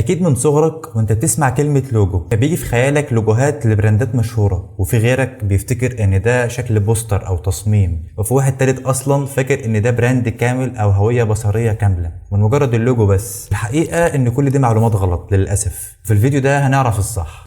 اكيد من صغرك وانت بتسمع كلمة لوجو فبيجي في خيالك لوجوهات لبراندات مشهورة، وفي غيرك بيفتكر ان ده شكل بوستر او تصميم، وفي واحد تالت اصلا فاكر ان ده براند كامل او هوية بصرية كاملة من مجرد اللوجو بس. الحقيقة ان كل دي معلومات غلط للأسف. في الفيديو ده هنعرف الصح.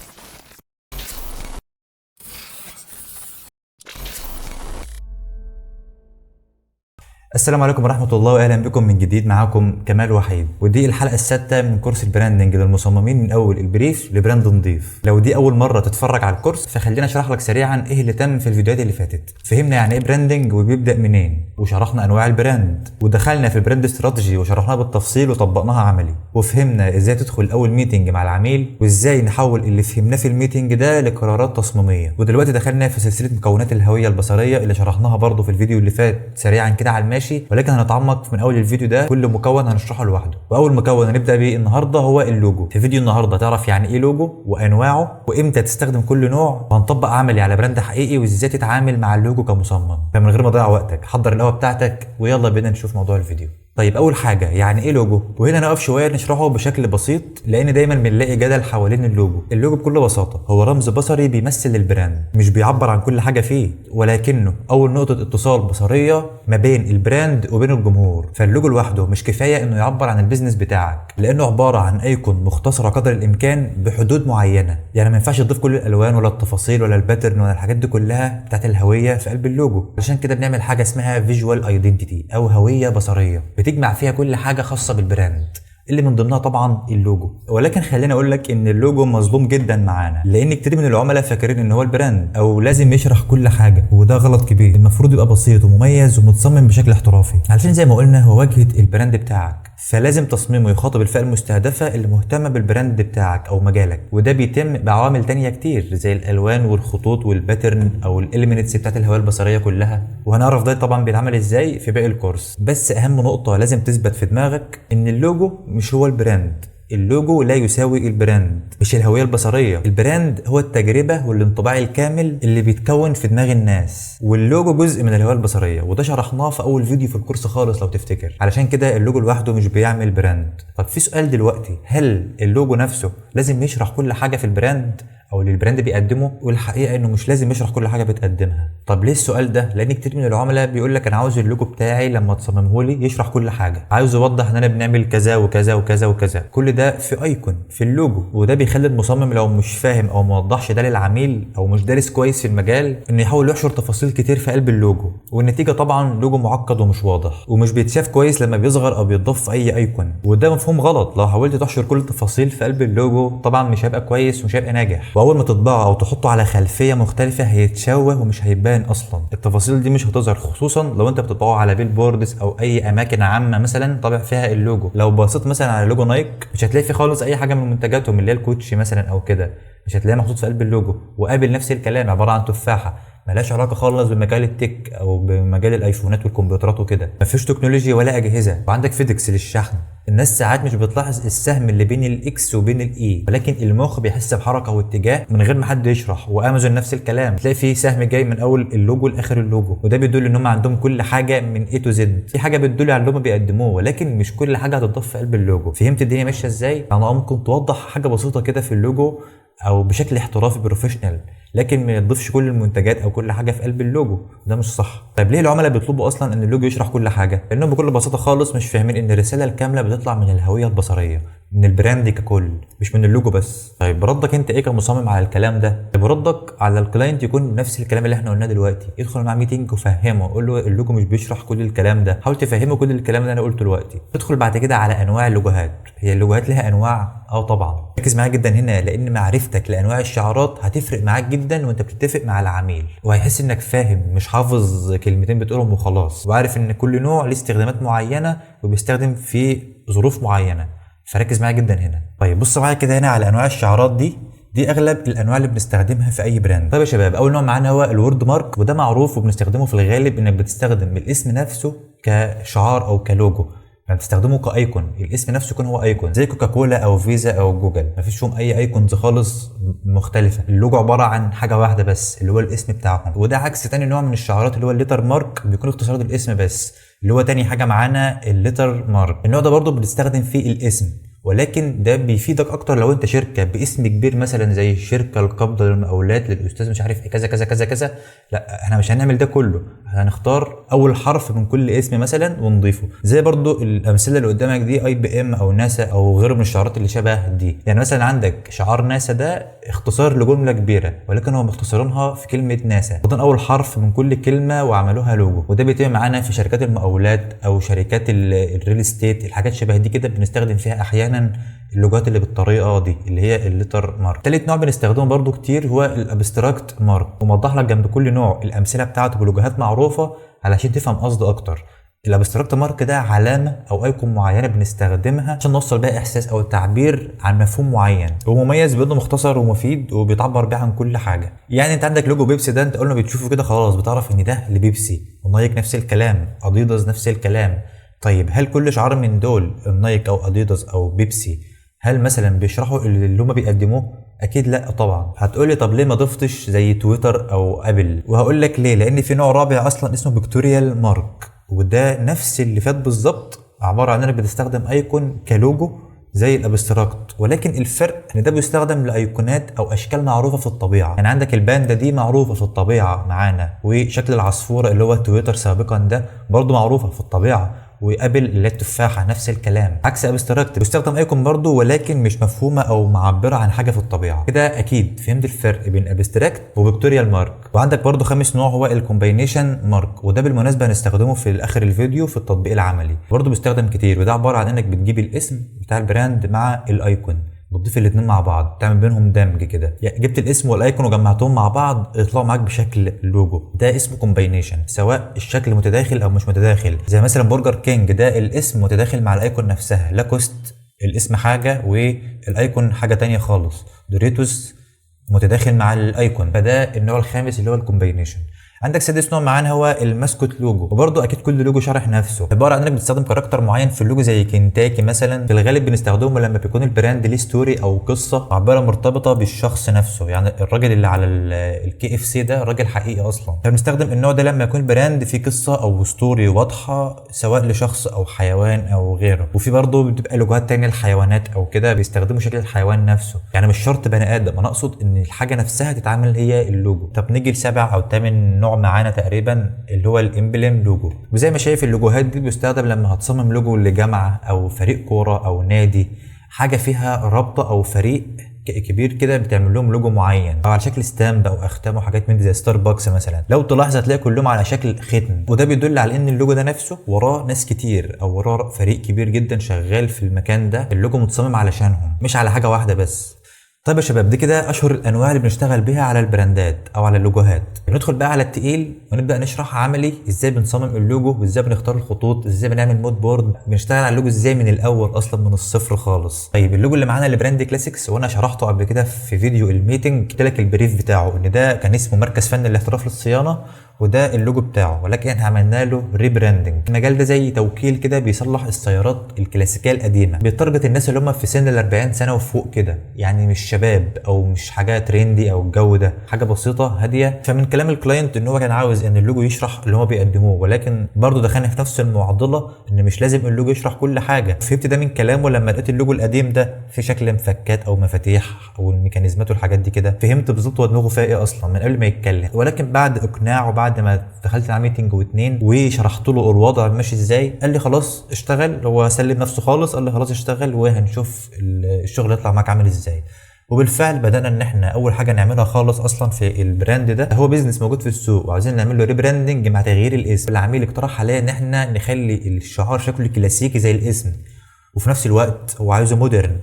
السلام عليكم ورحمة الله واهلا بكم من جديد. معاكم كمال وحيد، ودي الحلقة السادسة من كورس البراندنج للمصممين من اول البريف لبراند نضيف. لو دي اول مرة تتفرج على الكورس فخلينا اشرح لك سريعا ايه اللي تم في الفيديوهات اللي فاتت. فهمنا يعني ايه براندنج وبيبدأ منين، وشرحنا انواع البراند، ودخلنا في البراند استراتيجي وشرحناها بالتفصيل وطبقناها عملي، وفهمنا ازاي تدخل اول ميتنج مع العميل وازاي نحول اللي فهمناه في الميتنج ده لقرارات تصميمية. ودلوقتي دخلنا في سلسلة مكونات الهوية البصرية اللي شرحناها برضو في الفيديو اللي فات سريعا كده على الماشي، ولكن هنتعمق من اول الفيديو ده. كل مكون هنشرحه لوحده، واول مكون هنبدا بيه النهارده هو اللوجو. في فيديو النهارده هتعرف يعني ايه لوجو وانواعه وامتى تستخدم كل نوع، وهنطبق عملي على براند حقيقي وازاي تتعامل مع اللوجو كمصمم. فمن غير ما اضيع وقتك حضر القهوه بتاعتك ويلا بينا نشوف موضوع الفيديو. طيب اول حاجه يعني ايه لوجو، وهنا نقف شويه نشرحه بشكل بسيط لان دايما بنلاقي جدل حوالين اللوجو. اللوجو بكل بساطه هو رمز بصري بيمثل البراند، مش بيعبر عن كل حاجه فيه، ولكنه اول نقطه اتصال بصريه ما بين البراند وبين الجمهور. فاللوجو لوحده مش كفايه انه يعبر عن البيزنس بتاعك، لانه عباره عن ايكون مختصره قدر الامكان بحدود معينه. يعني ما ينفعش تضيف كل الالوان ولا التفاصيل ولا الباترن ولا الحاجات دي كلها بتاعت الهويه في قلب اللوجو. عشان كده بنعمل حاجه اسمها فيجوال ايدنتيتي او هويه بصريه بتجمع فيها كل حاجه خاصه بالبراند، اللي من ضمنها طبعا اللوجو. ولكن خليني اقول لك ان اللوجو مظلوم جدا معانا، لان كتير من العملاء فاكرين ان هو البراند او لازم يشرح كل حاجه، وده غلط كبير. المفروض يبقى بسيط ومميز ومتصمم بشكل احترافي، علشان زي ما قلنا هو واجهه البراند بتاعك، فلازم تصميمه يخاطب الفئه المستهدفه اللي مهتمه بالبراند بتاعك او مجالك. وده بيتم بعوامل تانية كتير زي الالوان والخطوط والباترن او الاليمنتس بتاعت الهويه البصريه كلها، وهنعرف ده طبعا بيتعمل ازاي في باقي الكورس. بس اهم نقطه لازم تثبت في دماغك ان اللوجو مش هو البراند. اللوجو لا يساوي البراند، مش الهوية البصرية. البراند هو التجربة والانطباع الكامل اللي بيتكون في دماغ الناس، واللوجو جزء من الهوية البصرية، وده شرحناه في أول فيديو في الكورس خالص لو تفتكر. علشان كده اللوجو لوحده مش بيعمل براند. طب في سؤال دلوقتي، هل اللوجو نفسه لازم يشرح كل حاجة في البراند او اللي البراند بيقدمه؟ والحقيقه انه مش لازم يشرح كل حاجه بتقدمها. طب ليه السؤال ده؟ لان كتير من العملاء بيقول لك انا عاوز اللوجو بتاعي لما تصممه لي يشرح كل حاجه، عاوز يوضح ان انا بنعمل كذا وكذا وكذا وكذا. كل ده في ايكون في اللوجو، وده بيخلي المصمم لو مش فاهم او ما وضحش ده للعميل او مش دارس كويس في المجال انه يحاول يحشر تفاصيل كتير في قلب اللوجو، والنتيجه طبعا لوجو معقد ومش واضح ومش بيتشاف كويس لما بيصغر او بيتضاف في اي ايكون. وده مفهوم غلط. لو حاولت تحشر كل التفاصيل في قلب اللوجو طبعا مش هيبقى كويس ومش هيبقى ناجح، واول ما تطبعه او تحطه على خلفيه مختلفه هيتشوه ومش هيبان اصلا. التفاصيل دي مش هتظهر، خصوصا لو انت بتطبعه على بيل بوردز او اي اماكن عامه مثلا طابع فيها اللوجو. لو بصيت مثلا على لوجو نايك مش هتلاقي فيه خالص اي حاجه من منتجاتهم اللي هي الكوتشي مثلا او كده، مش هتلاقيها محطوط في قلب اللوجو. وقابل نفس الكلام، عباره عن تفاحه ملهاش علاقه خالص بمجال التك او بمجال الايفونات والكمبيوترات وكده، مفيش تكنولوجيا ولا اجهزه. وعندك فيديكس للشحن. الناس ساعات مش بتلاحظ السهم اللي بين الاكس وبين الاي، ولكن المخ بيحس بحركه واتجاه من غير ما حد يشرح. وامازون نفس الكلام، تلاقي فيه سهم جاي من اول اللوجو لاخر اللوجو، وده بيدل ان هم عندهم كل حاجه من اي تو زد. في حاجه بتدل على اللي هم بيقدموه، ولكن مش كل حاجه هتضاف في قلب اللوجو. فهمت الدنيا ماشيه ازاي؟ انا ممكن توضح حاجه بسيطه كده في اللوجو او بشكل احترافي بروفيشنال، لكن ما تضيفش كل المنتجات او كل حاجه في قلب اللوجو، ده مش صح. طيب ليه العملاء بيطلبوا اصلا ان اللوجو يشرح كل حاجه؟ لانهم بكل بساطه خالص مش فاهمين ان الرساله الكامله بتطلع من الهويه البصريه، من البراند ككل، مش من اللوجو بس. طيب ردك انت ايه كمصمم على الكلام ده؟ طيب ردك على الكلاينت يكون نفس الكلام اللي احنا قلناه دلوقتي. ادخل مع ميتنج وفهمه، قول له اللوجو مش بيشرح كل الكلام ده، حاول تفهمه كل الكلام اللي انا قلته دلوقتي. ادخل بعد كده على انواع اللوجوهات. هي اللوجوهات لها انواع؟ طبعا. ركز معايا جدا هنا، لان معرفتك لانواع الشعارات هتفرق معاك جدا وانت بتتفق مع العميل، وهيحس انك فاهم مش حافظ كلمتين بتقولهم وخلاص، وعارف ان كل نوع ليه استخدامات معينه وبيستخدم في ظروف معينه. فركز معايا جدا هنا. طيب بص معايا كده هنا على انواع الشعارات دي اغلب الانواع اللي بنستخدمها في اي براند. طيب يا شباب، اول نوع معانا هو الورد مارك، وده معروف وبنستخدمه في الغالب انك بتستخدم الاسم نفسه كشعار او كلوجو، يعني بتستخدمه كايكون. الاسم نفسه يكون هو ايكون زي كوكاكولا او فيزا او جوجل، مفيش فيهم اي ايكونز خالص مختلفه. اللوجو عباره عن حاجه واحده بس اللي هو الاسم بتاعهم. وده عكس تاني نوع من الشعارات اللي هو الليتر مارك، بيكون اختصار الاسم بس، اللي هو تاني حاجه معانا الليتر مارك. النوع ده برضو بنستخدم فيه الاسم ولكن ده بيفيدك اكتر لو انت شركه باسم كبير مثلا زي الشركه القابضه للمقاولات للاستاذ مش عارف ايه كذا كذا كذا كذا. لا احنا مش هنعمل ده كله، هنختار اول حرف من كل اسم مثلا ونضيفه. زي برضو الامثله اللي قدامك دي اي بي ام او ناسا او غيره من الشعارات اللي شبه دي. يعني مثلا عندك شعار ناسا ده اختصار لجمله كبيره، ولكن هم مختصرينها في كلمه ناسا، واخدين اول حرف من كل كلمه وعملوها لوجو. وده بيتم معانا في شركات المقاولات او شركات الريل استيت، الحاجات شبه دي كده بنستخدم فيها احيانا اللوجات اللي بالطريقه دي اللي هي الليتر مارك. تالت نوع بنستخدمه برضو كتير هو الابستراكت مارك، وموضح لك جنب كل نوع الامثله بتاعته بلوجوهات معروفه علشان تفهم قصدي اكتر. الابستراكت مارك ده علامه او ايكون معينه بنستخدمها عشان نوصل بيها احساس او تعبير عن مفهوم معين، ومميز بانه مختصر ومفيد وبيتعبر بيه عن كل حاجه. يعني انت عندك لوجو بيبسي ده، انت اول ما بتشوفه كده خلاص بتعرف ان ده لبيبسي، ونايك نفس الكلام، اديداس نفس الكلام. طيب هل كل شعار من دول النايك او اديداس او بيبسي هل مثلا بيشرحوا اللي هم بيقدموه؟ اكيد لا طبعا. هتقولي طب ليه ما ضفتش زي تويتر او ابل؟ وهقول لك ليه. لان في نوع رابع اصلا اسمه بيكتوريال مارك، وده نفس اللي فات بالظبط، عباره عن انك بتستخدم ايكون كلوجو زي الابستراكت، ولكن الفرق ان ده بيستخدم لايقونات او اشكال معروفه في الطبيعه. يعني عندك الباندا دي معروفه في الطبيعه معانا، وشكل العصفوره اللي هو تويتر سابقا ده برضه معروفه في الطبيعه، وابل اللي التفاحه نفس الكلام. عكس ابستراكت بيستخدم ايكون برضه ولكن مش مفهومه او معبره عن حاجه في الطبيعه. كده اكيد فهمت الفرق بين ابستراكت وفيكتوريال مارك. وعندك برضه خامس نوع هو الكومباينيشن مارك، وده بالمناسبه هنستخدمه في اخر الفيديو في التطبيق العملي، برضه بيستخدم كتير. وده عباره عن انك بتجيب الاسم بتاع البراند مع الايكون، بتضيف الاثنين مع بعض، تعمل بينهم دمج كده. يعني جبت الاسم والايكون وجمعتهم مع بعض يطلعوا معاك بشكل لوجو، ده اسمه كومباينيشن، سواء الشكل متداخل او مش متداخل. زي مثلا برجر كينج ده الاسم متداخل مع الايكون نفسها، لاكوست الاسم حاجه والايكون حاجه تانية خالص، دوريتوس متداخل مع الايكون. فده النوع الخامس اللي هو الكومباينيشن. عندك سادس نوع معانا هو الماسكوت لوجو، وبرضه اكيد كل لوجو شارح نفسه، عباره عن انك بتستخدم كاركتر معين في اللوجو زي كنتاكي مثلا. في الغالب بنستخدمه لما بيكون البراند ليه ستوري او قصه معبره مرتبطه بالشخص نفسه. يعني الراجل اللي على الكي اف سي ده راجل حقيقي اصلا، فبنستخدم النوع ده لما يكون البراند فيه قصه او ستوري واضحه سواء لشخص او حيوان او غيره. وفي برضه بتبقى لوجوهات تانية للحيوانات او كده بيستخدموا شكل الحيوان نفسه، يعني مش شرط بني ادم، انا اقصد ان الحاجه نفسها تتعمل هي اللوجو. طب نيجي لسابع او ثامن نوع معانا تقريبا اللي هو الامبلم لوجو. وزي ما شايف اللوجوهات دي بيستخدم لما هتصمم لوجو لجامعه او فريق كوره او نادي، حاجه فيها رابطه او فريق كبير كده بتعمل لهم لوجو معين، او على شكل ستامب او اختام وحاجات من دي زي ستاربكس مثلا. لو تلاحظ هتلاقي كلهم على شكل ختم، وده بيدل على ان اللوجو ده نفسه وراه ناس كتير او وراه فريق كبير جدا شغال في المكان ده، اللوجو متصمم علشانهم مش على حاجه واحده بس. طيب يا شباب دي كده اشهر الانواع اللي بنشتغل بيها على البراندات او على اللوجوهات. ندخل بقى على التقيل ونبدا نشرح عملي ازاي بنصمم اللوجو، وازاي بنختار الخطوط، ازاي بنعمل مود بورد، بنشتغل على اللوجو ازاي من الاول اصلا من الصفر خالص. طيب اللوجو اللي معانا البراند كلاسيكس، وانا شرحته قبل كده في فيديو الميتنج، قلت لك البريف بتاعه ان ده كان اسمه مركز فني الاحتراف للصيانه، وده اللوجو بتاعه، ولكن احنا عملنا له ريبراندنج. المجال ده زي توكيل كده بيصلح السيارات الكلاسيكيه القديمه، بيتارجت الناس اللي هم في سن ال 40 سنه وفوق كده، يعني مش شباب او مش حاجه ترندي او الجو ده، حاجه بسيطه هاديه. فمن كلام الكلاينت ان هو كان عاوز ان اللوجو يشرح اللي هم بيقدموه، ولكن برضه دخلنا في نفس المعضله ان مش لازم اللوجو يشرح كل حاجه. فهمت ده من كلامه لما لقيت اللوجو القديم ده في شكل مفكات او مفاتيح او الميكانيزمات والحاجات دي كده، فهمت بالظبط هو دماغه فيها ايه اصلا من قبل ما يتكلم. ولكن بعد اقناع وبعد ما دخلت على ميتنج واتنين وشرحت له الوضع ماشي ازاي، قال لي خلاص اشتغل. هو سلم نفسه خالص، قال لي خلاص اشتغل وهنشوف الشغل يطلع معاك عامل ازاي. وبالفعل بدأنا ان احنا اول حاجه نعملها خالص اصلا في البراند ده، هو بيزنس موجود في السوق وعايزين نعمل له ريبراندنج مع تغيير الاسم. العميل اقترح عليا ان احنا نخلي الشعار شكله كلاسيكي زي الاسم، وفي نفس الوقت هو عايزه مودرن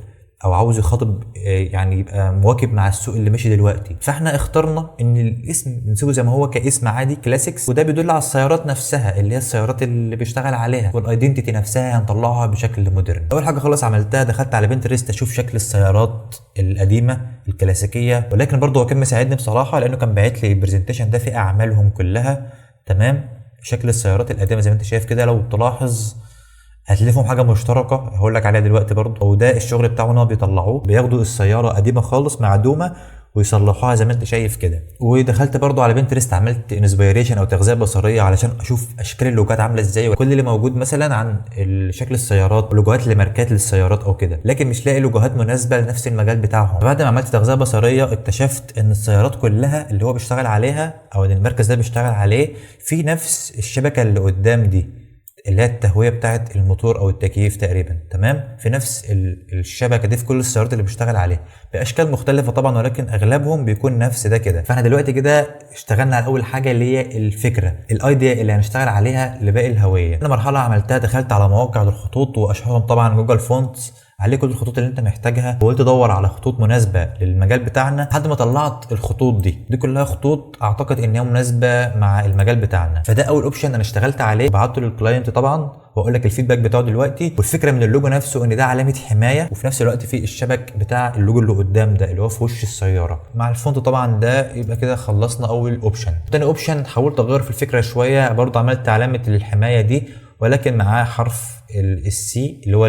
او عاوز يخاطب يعني يبقى مواكب مع السوق اللي ماشي دلوقتي. فاحنا اخترنا ان الاسم نسيبه زي ما هو كاسم عادي كلاسيكس، وده بيدل على السيارات نفسها اللي هي السيارات اللي بيشتغل عليها، والايدنتيتي نفسها هنطلعها بشكل مودرن. اول حاجه خلاص عملتها دخلت على بنترست اشوف شكل السيارات القديمه الكلاسيكيه، ولكن برضه هو كان مساعدني بصراحه لانه كان باعت لي البرزنتيشن ده في اعمالهم كلها تمام. شكل السيارات القديمه زي ما انت شايف كده، لو تلاحظ هتلاقي فيهم حاجه مشتركه هقول لك عليها دلوقتي برضه، وده الشغل بتاعهم ان هو بيطلعوه، بياخدوا السياره قديمه خالص معدومه ويصلحوها زي ما انت شايف كده. ودخلت برضو على بنترست، عملت انسبيريشن او تغذيه بصريه علشان اشوف اشكال اللوجوهات عامله ازاي، وكل اللي موجود مثلا عن شكل السيارات، لوجوهات لماركات للسيارات او كده، لكن مش لاقي لوجوهات مناسبه لنفس المجال بتاعهم. بعد ما عملت تغذيه بصريه اكتشفت ان السيارات كلها اللي هو بيشتغل عليها او ان المركز ده بيشتغل عليه في نفس الشبكه اللي قدام دي، اللي هي التهويه بتاعه الموتور او التكييف تقريبا، تمام، في نفس الشبكه دي في كل السيارات اللي بيشتغل عليها، باشكال مختلفه طبعا ولكن اغلبهم بيكون نفس ده كده. فاحنا دلوقتي كده اشتغلنا على اول حاجه اللي هي الفكره، الايديا اللي هنشتغل عليها لباقي الهويه. انا مرحله عملتها، دخلت على مواقع الخطوط واشهرهم طبعا جوجل فونتس، عليه كل الخطوط اللي انت محتاجها، وقلت ادور على خطوط مناسبه للمجال بتاعنا لحد ما طلعت الخطوط دي كلها خطوط اعتقد ان هي مناسبه مع المجال بتاعنا. فده اول اوبشن انا اشتغلت عليه، بعته للكلاينت طبعا واقول لك الفيدباك بتاعه دلوقتي. والفكره من اللوجو نفسه ان ده علامه حمايه، وفي نفس الوقت في الشبك بتاع اللوجو اللي قدام ده اللي هو في وش السياره مع الفونت طبعا ده. يبقى كده خلصنا اول اوبشن. تاني اوبشن حاولت اغير في الفكره شويه، برضه عملت علامه الحمايه دي ولكن معاه حرف السي اللي هو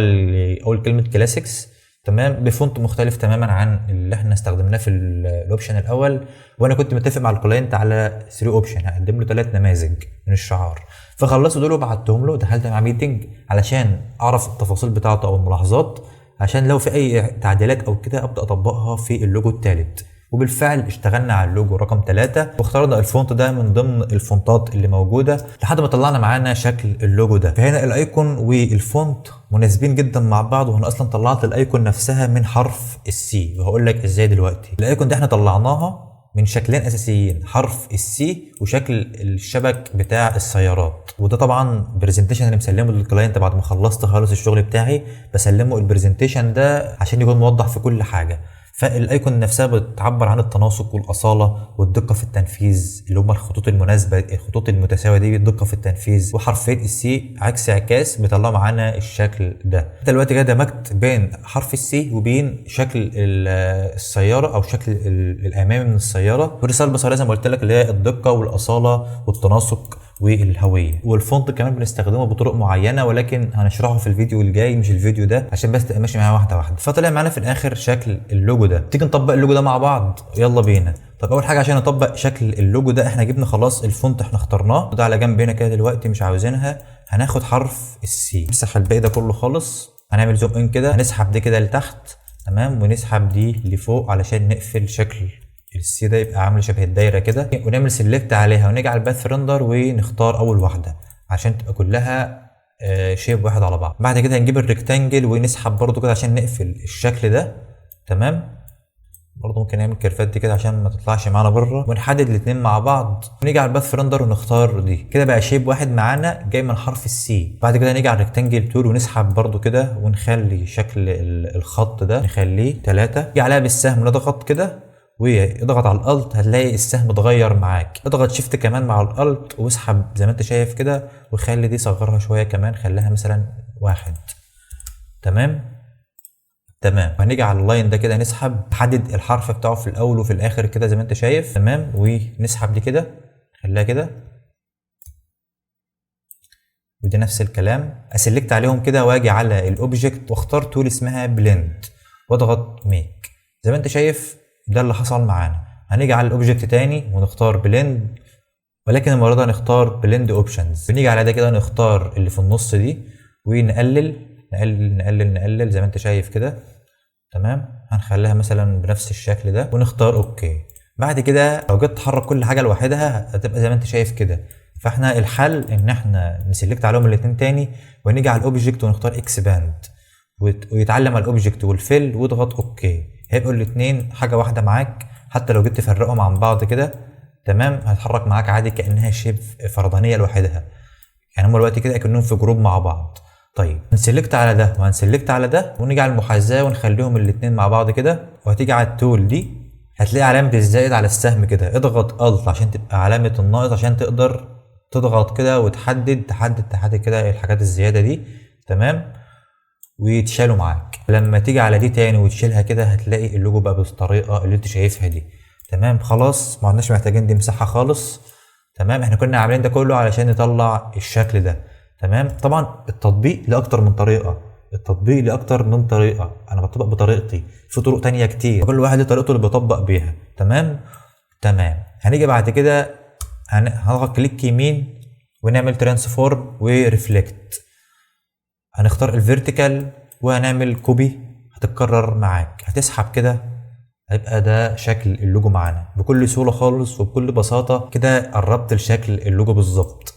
اول كلمه كلاسيكس، تمام، بفونت مختلف تماما عن اللي احنا استخدمناه في الاوبشن الاول. وانا كنت متفق مع الكلاينت على 3 اوبشن، هقدم له 3 نماذج من الشعار. فخلصوا دول وبعتهم له، دخلت مع ميتنج علشان اعرف التفاصيل بتاعته او الملاحظات، عشان لو في اي تعديلات او كده ابدا اطبقها في اللوجو الثالث. وبالفعل اشتغلنا على اللوجو رقم 3 واخترنا الفونت ده من ضمن الفونتات اللي موجوده لحد ما طلعنا معانا شكل اللوجو ده. فهنا الايكون والفونت مناسبين جدا مع بعض، وانا اصلا طلعت الايكون نفسها من حرف السي وهقول لك ازاي دلوقتي. الايكون ده احنا طلعناها من شكلين اساسيين، حرف السي وشكل الشبك بتاع السيارات. وده طبعا برزنتيشن انا مسلمه للكلاينت بعد ما خلصت خالص الشغل بتاعي، بسلمه البرزنتيشن ده عشان يكون موضح في كل حاجه. فالايكون نفسها بتعبر عن التناسق والاصاله والدقه في التنفيذ، اللي هم الخطوط المناسبه، الخطوط المتساويه دي الدقه في التنفيذ. وحرفين السي عكس عكاس بيطلعوا معانا الشكل ده. انت دلوقتي كده دمجت بين حرف السي وبين شكل السياره او شكل الامامي من السياره. والرساله البصريه زي ما قلت لك اللي هي الدقه والاصاله والتناسق والهويه. والفونت كمان بنستخدمه بطرق معينه ولكن هنشرحه في الفيديو الجاي مش الفيديو ده، عشان بس تبقى ماشي معايا واحده واحده. فطلع معانا في الاخر شكل اللوجو ده. تيجي نطبق اللوجو ده مع بعض، يلا بينا. طب اول حاجه عشان نطبق شكل اللوجو ده احنا جبنا خلاص الفونت، احنا اخترناه ده على جنب هنا كده دلوقتي مش عاوزينها. هناخد حرف السي، نمسح الباقي ده كله خالص، هنعمل زوم ان كده، هنسحب دي كده لتحت، تمام، ونسحب دي لفوق علشان نقفل شكل السي ده يبقى عامل شبه الدايره كده، ونعمل سيلكت عليها ونيجي على الباث ريندر ونختار اول واحده عشان تبقى كلها شيب واحد على بعض. بعد كده هنجيب الريكتانجل ونسحب برده كده عشان نقفل الشكل ده، تمام. برضه ممكن نعمل كيرفات دي كده عشان ما تطلعش معانا بره، ونحدد الاثنين مع بعد ونيجي على الباث ريندر ونختار دي كده بقى شيب واحد معانا جاي من حرف السي. بعد كده نيجي على الريكتانجل تول ونسحب برضه كده ونخلي شكل الخط ده نخليه 3. نيجي عليها بالسهم نضغط كده واضغط على الالت هتلاقي السهم اتغير معاك. اضغط شيفت كمان مع الالت واسحب زي ما انت شايف كده، وخلي دي صغرها شويه كمان، خليها مثلا 1، تمام. وهنيجي على اللاين ده كده نسحب، نحدد الحرف بتاعه في الاول وفي الاخر كده زي ما انت شايف، تمام. ونسحب دي كده خليها كده، ودي نفس الكلام. اسلكت عليهم كده واجي على الاوبجكت واختار تول اسمها بلند واضغط ميك. زي ما انت شايف ده اللي حصل معانا. هنيجي على الاوبجكت تاني ونختار بلند، ولكن المره دي هنختار بلند اوبشنز. بنيجي على ده كده نختار اللي في النص دي ونقلل نقلل نقلل نقلل زي ما انت شايف كده، تمام. هنخليها مثلا بنفس الشكل ده ونختار اوكي. بعد كده لو جيت تحرك كل حاجه لوحدها هتبقى زي ما انت شايف كده. فاحنا الحل ان احنا نسلكت عليهم الاثنين تاني ونيجي على الاوبجكت ونختار اكسباند ويتعلم على الاوبجكت والفيل واضغط اوكي. هيبقوا الاثنين حاجه واحده معاك، حتى لو جيت تفرقهم عن بعض كده، تمام، هتحرك معاك عادي كانها شيب فردانيه لوحدها. يعني هم دلوقتي كده كانهم في جروب مع بعض. طيب هنسلكت على ده وهنسلكت على ده ونيجي على المحاذاه ونخليهم الاثنين مع بعض كده، وهتيجي على التول دي هتلاقي علامه الزائد على السهم كده، اضغط الت عشان تبقى علامه الناقص عشان تقدر تضغط كده وتحدد كده الحاجات الزياده دي، تمام، ويتشالوا معاك. لما تيجي على دي تاني وتشيلها كده هتلاقي اللوجو بقى بالطريقه اللي انت شايفها دي، تمام. خلاص ما عدناش محتاجين دي مساحه خالص، تمام. احنا كنا عاملين ده كله علشان نطلع الشكل ده، تمام. طبعا التطبيق لاكتر من طريقه، التطبيق ليه اكتر من طريقه، انا بطبق بطريقتي، في طرق تانية كتير، كل واحد له طريقته اللي بيطبق بيها. تمام. هنيجي بعد كده هنضغط كليك يمين ونعمل ترانسفورم وريفلكت، هنختار الفيرتيكال وهنعمل كوبي، هتتكرر معاك، هتسحب كده، هيبقى ده شكل اللوجو معانا بكل سهوله خالص وبكل بساطه كده. قربت لشكل اللوجو بالظبط.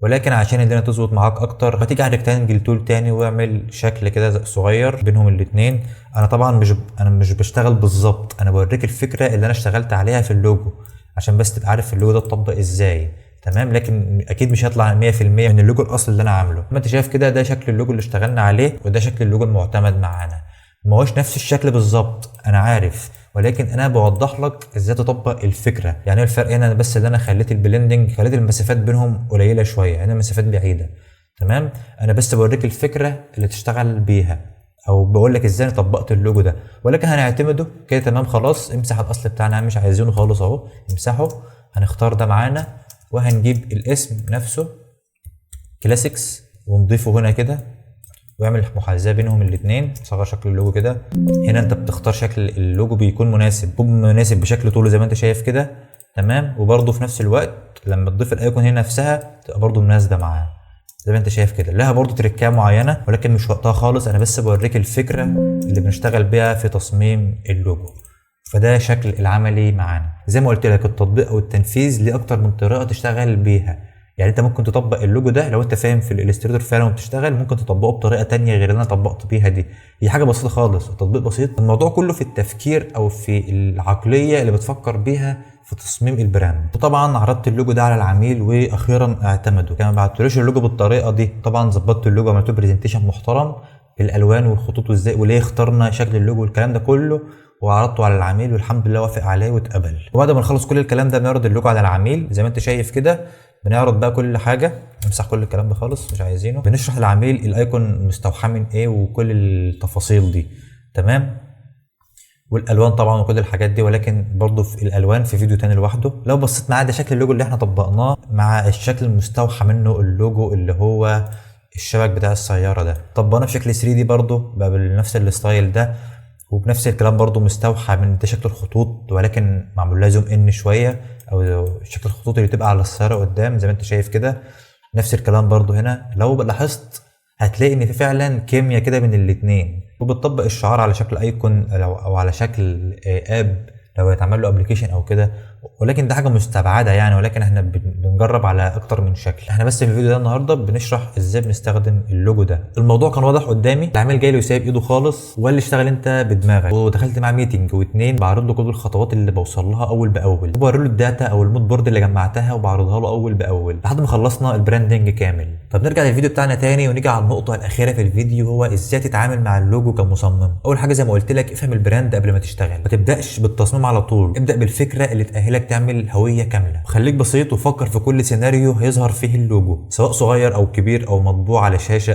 ولكن عشان الدنيا تظبط معاك اكتر، هتيجي على ريكتانجل تول تاني واعمل شكل كده صغير بينهم الاتنين. انا طبعا مش بشتغل بالظبط، انا بوريك الفكره اللي انا اشتغلت عليها في اللوجو عشان بس تبقى عارف اللوجو ده اتطبق ازاي. تمام. لكن اكيد مش هيطلع 100% من اللوجو الاصلي اللي انا عامله. ما انت شايف كده، ده شكل اللوجو اللي اشتغلنا عليه وده شكل اللوجو المعتمد معانا. ما هوش نفس الشكل بالظبط انا عارف، ولكن انا بوضح لك ازاي تطبق الفكره. يعني الفرق هنا بس اللي انا خليت البلندنج، خليت المسافات بينهم قليله شويه، هنا المسافات بعيده. تمام. انا بس بوريك الفكره اللي تشتغل بيها، او بقول لك ازاي طبقت اللوجو ده، ولكن هنعتمده كده. تمام خلاص. امسح الاصل بتاعنا، مش عايزينه خالص اهو، امسحه. هنختار ده معانا وهنجيب الاسم نفسه كلاسيكس ونضيفه هنا كده واعمل محاذاه بينهم الاثنين. صغر شكل اللوجو كده. هنا انت بتختار شكل اللوجو بيكون مناسب بشكل طوله زي ما انت شايف كده. تمام. وبرده في نفس الوقت لما تضيف الايقون هنا نفسها تبقى برده مناسبه معاه زي ما انت شايف كده. لها برده تريكيه معينه ولكن مش وقتها خالص، انا بس بوريك الفكره اللي بنشتغل بيها في تصميم اللوجو. فده شكل العملي معانا. زي ما قلت لك التطبيق او التنفيذ ليه اكتر من طريقه تشتغل بيها. يعني انت ممكن تطبق اللوجو ده لو انت فاهم في الالستريتور فعلا وبتشتغل، ممكن تطبقه بطريقه تانية غير اللي انا طبقت بيها دي. هي حاجه بسيطه خالص، التطبيق بسيط. الموضوع كله في التفكير او في العقليه اللي بتفكر بيها في تصميم البراند. وطبعا عرضت اللوجو ده على العميل واخيرا اعتمده. كمان ما بعتلوش اللوجو بالطريقه دي، طبعا ظبطت اللوجو، عملت له برزنتيشن محترم بالالوان والخطوط وازاي وليه اخترنا شكل اللوجو والكلام ده كله، وعرضته على العميل والحمد لله وافق عليه واتقبل. وبعد ما نخلص كل الكلام ده بنعرض اللوجو على العميل زي ما انت شايف كده. بنعرض بقى كل حاجه، نمسح كل الكلام ده خالص مش عايزينه. بنشرح للعميل الايكون مستوحاه من ايه وكل التفاصيل دي. تمام. والالوان طبعا وكل الحاجات دي، ولكن برضو في الالوان في فيديو تاني لوحده. لو بصيت معايا ده شكل اللوجو اللي احنا طبقناه مع الشكل المستوحى منه اللوجو اللي هو الشبك بتاع السياره ده. طبقناه بشكل 3 دي برضو بقى بنفس الستايل ده، وبنفس الكلام برضو مستوحى من ده شكل الخطوط ولكن معمول لها زوم ان شويه، او شكل الخطوط اللي بتبقى على السياره قدام زي ما انت شايف كده. نفس الكلام برضو هنا. لو لاحظت هتلاقي ان في فعلا كيمياء كده بين الاثنين. وبتطبق الشعار على شكل ايكون او على شكل اب لو هيتعمل له ابلكيشن او كده، ولكن ده حاجه مستبعده يعني. ولكن احنا بنجرب على اكتر من شكل. احنا بس في الفيديو ده النهارده بنشرح ازاي بنستخدم اللوجو ده. الموضوع كان واضح قدامي، العميل جاي له سايب ايده خالص وقال لي اشتغل انت بدماغك، ودخلت معاه ميتنج واتنين بعرض له كل الخطوات اللي بوصل لها اول باول، وبوري له الداتا او المود بورد اللي جمعتها وبعرضها له اول باول لحد ما خلصنا البراندنج كامل. طب نرجع للفيديو بتاعنا تاني ونيجي على النقطه الاخيره في الفيديو، هو ازاي تتعامل مع اللوجو كمصمم. اول حاجه زي ما قلت لك افهم البراند قبل ما تشتغل، ما تبداش بالتصميم على طول، ابدا بالفكره اللي تاهلك تعمل هويه كامله. وخليك بسيط وفكر في كل سيناريو هيظهر فيه اللوجو، سواء صغير او كبير او مطبوع على شاشه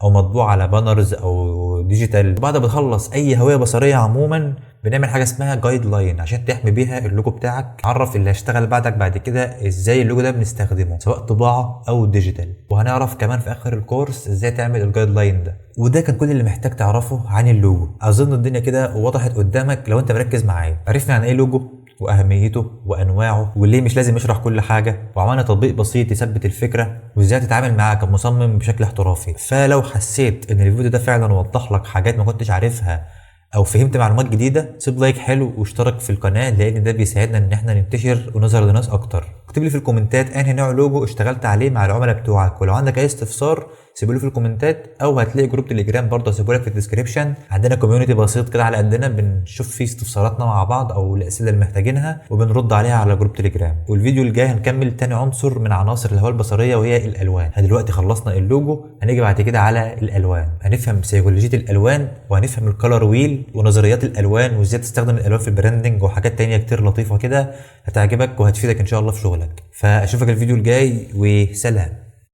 او مطبوع على بانرز او ديجيتال. وبعد ما تخلص اي هويه بصريه عموما بنعمل حاجه اسمها جايد لاين عشان تحمي بيها اللوجو بتاعك. عرف اللي هيشتغل بعدك بعد كده ازاي اللوجو ده بنستخدمه سواء طباعه او ديجيتال. وهنعرف كمان في اخر الكورس ازاي تعمل الجايد لاين ده. وده كان كل اللي محتاج تعرفه عن اللوجو. اظن الدنيا كده وضحت قدامك لو انت مركز معايا. عرفنا عن ايه لوجو واهميته وانواعه وليه مش لازم يشرح كل حاجه، وعملنا تطبيق بسيط يثبت الفكره وازاي تتعامل معاه كمصمم بشكل احترافي. فلو حسيت ان الفيديو ده فعلا وضح لك حاجات ما كنتش عارفها او فهمت معلومات جديده، سيب لايك حلو واشترك في القناه لان ده بيساعدنا ان احنا ننتشر ونظهر لناس اكتر. اكتب لي في الكومنتات انهي نوع لوجو اشتغلت عليه مع العملاء بتوعك، ولو عندك اي استفسار سيبوا لي في الكومنتات، او هتلاقي جروب تليجرام برضه هسيبه لك في الديسكربشن. عندنا كوميونتي بسيط كده على قدنا بنشوف فيه استفساراتنا مع بعض او الاسئله اللي محتاجينها وبنرد عليها على جروب تليجرام. والفيديو الجاي هنكمل تاني عنصر من عناصر الهويه البصريه وهي الالوان. احنا دلوقتي خلصنا اللوجو، هنيجي بعد كده على الالوان، هنفهم سيكولوجيه الالوان وهنفهم الكالر ويل ونظريات الالوان وازاي تستخدم الالوان في البراندنج وحاجات تانية كتير لطيفه كده هتعجبك وهتفيدك ان شاء الله في شغلك. فاشوفك الفيديو الجاي وسلام.